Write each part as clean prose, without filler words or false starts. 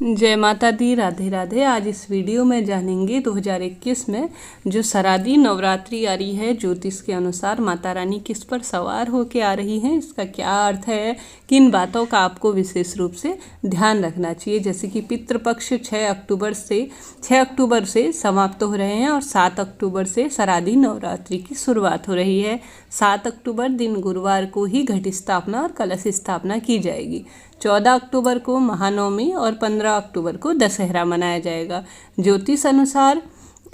जय माता दी, राधे राधे। आज इस वीडियो में जानेंगे 2021 में जो शारदीय नवरात्रि आ रही है, ज्योतिष के अनुसार माता रानी किस पर सवार होके आ रही हैं, इसका क्या अर्थ है, किन बातों का आपको विशेष रूप से ध्यान रखना चाहिए। जैसे कि पितृपक्ष 6 अक्टूबर से समाप्त हो रहे हैं और 7 अक्टूबर से शारदीय नवरात्रि की शुरुआत हो रही है। 7 अक्टूबर दिन गुरुवार को ही घट स्थापना और कलश स्थापना की जाएगी। 14 अक्टूबर को महानवमी और 15 अक्टूबर को दशहरा मनाया जाएगा। ज्योतिष अनुसार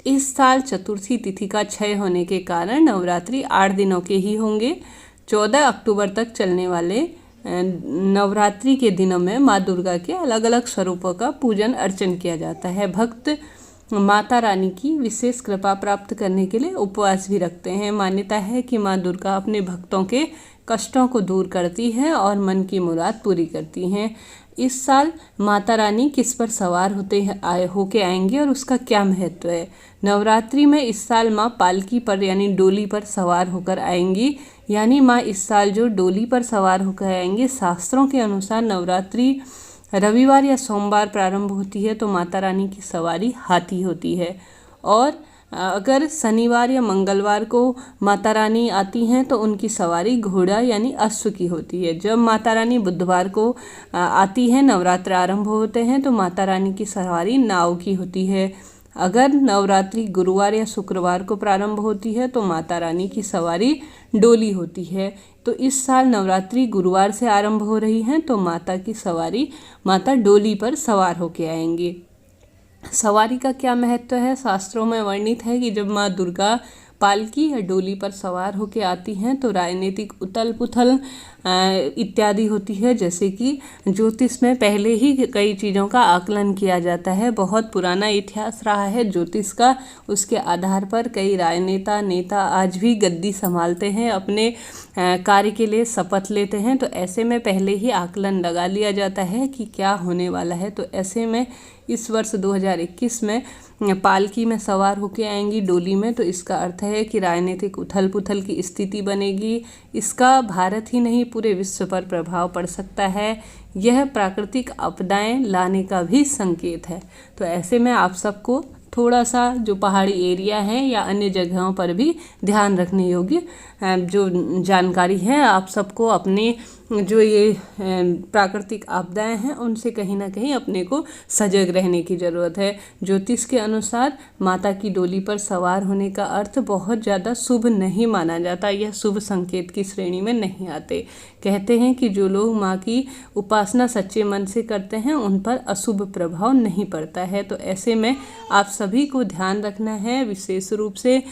इस साल चतुर्थी तिथि का क्षय होने के कारण नवरात्रि 8 दिनों के ही होंगे। 14 अक्टूबर तक चलने वाले नवरात्रि के दिनों में माँ दुर्गा के अलग अलग स्वरूपों का पूजन अर्चन किया जाता है। भक्त माता रानी की विशेष कृपा प्राप्त करने के लिए उपवास भी रखते हैं। मान्यता है कि माँ दुर्गा अपने भक्तों के कष्टों को दूर करती है और मन की मुराद पूरी करती हैं। इस साल माता रानी किस पर सवार होके आएंगे और उसका क्या महत्व है। नवरात्रि में इस साल माँ पालकी पर यानी डोली पर सवार होकर आएंगी। यानी माँ इस साल जो डोली पर सवार होकर आएंगे, शास्त्रों के अनुसार नवरात्रि रविवार या सोमवार प्रारंभ होती है तो माता रानी की सवारी हाथी होती है, और अगर शनिवार या मंगलवार को माता रानी आती हैं तो उनकी सवारी घोड़ा यानी अश्व की होती है। जब माता रानी बुधवार को आती है, नवरात्र आरंभ होते हैं, तो माता रानी की सवारी नाव की होती है। अगर नवरात्रि गुरुवार या शुक्रवार को प्रारंभ होती है तो माता रानी की सवारी डोली होती है। तो इस साल नवरात्रि गुरुवार से आरंभ हो रही है तो माता की सवारी माता डोली पर सवार होके आएंगी। सवारी का क्या महत्व है, शास्त्रों में वर्णित है कि जब माँ दुर्गा पालकी या डोली पर सवार होकर आती हैं तो राजनीतिक उथल पुथल इत्यादि होती है। जैसे कि ज्योतिष में पहले ही कई चीज़ों का आकलन किया जाता है। बहुत पुराना इतिहास रहा है ज्योतिष का। उसके आधार पर कई नेता आज भी गद्दी संभालते हैं, अपने कार्य के लिए शपथ लेते हैं। तो ऐसे में पहले ही आकलन लगा लिया जाता है कि क्या होने वाला है। तो ऐसे में इस वर्ष 2021 में पालकी में सवार होके आएंगी डोली में, तो इसका अर्थ है कि राजनीतिक उथल पुथल की स्थिति बनेगी। इसका भारत ही नहीं पूरे विश्व पर प्रभाव पड़ सकता है। यह प्राकृतिक आपदाएं लाने का भी संकेत है। तो ऐसे में आप सबको थोड़ा सा जो पहाड़ी एरिया है या अन्य जगहों पर भी ध्यान रखने योग्य जो जानकारी है, आप सबको अपने जो ये प्राकृतिक आपदाएं हैं उनसे कहीं ना कहीं अपने को सजग रहने की ज़रूरत है। ज्योतिष के अनुसार माता की डोली पर सवार होने का अर्थ बहुत ज़्यादा शुभ नहीं माना जाता। यह शुभ संकेत की श्रेणी में नहीं आते। कहते हैं कि जो लोग माँ की उपासना सच्चे मन से करते हैं उन पर अशुभ प्रभाव नहीं पड़ता है। तो ऐसे में आप सभी को ध्यान रखना है। विशेष रूप से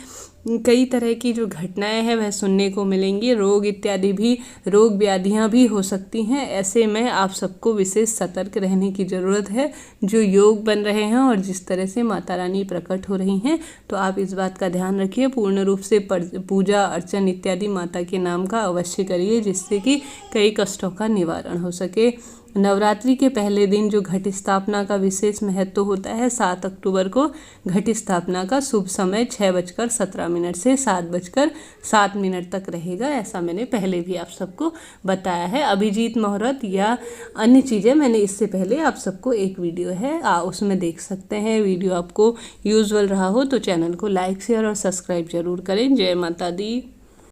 कई तरह की जो घटनाएं हैं वह सुनने को मिलेंगी। रोग व्याधियां भी हो सकती हैं। ऐसे में आप सबको विशेष सतर्क रहने की ज़रूरत है। जो योग बन रहे हैं और जिस तरह से माता रानी प्रकट हो रही हैं, तो आप इस बात का ध्यान रखिए। पूर्ण रूप से पूजा अर्चन इत्यादि माता के नाम का अवश्य करिए, जिससे कि कई कष्टों का निवारण हो सके। नवरात्रि के पहले दिन जो घट स्थापना का विशेष महत्व होता है, 7 अक्टूबर को घट स्थापना का शुभ समय 6:17 से 7:07 तक रहेगा। ऐसा मैंने पहले भी आप सबको बताया है। अभिजीत मुहूर्त या अन्य चीज़ें मैंने इससे पहले आप सबको एक वीडियो है उसमें देख सकते हैं। वीडियो आपको यूजफुल रहा हो तो चैनल को लाइक शेयर और सब्सक्राइब जरूर करें। जय माता दी।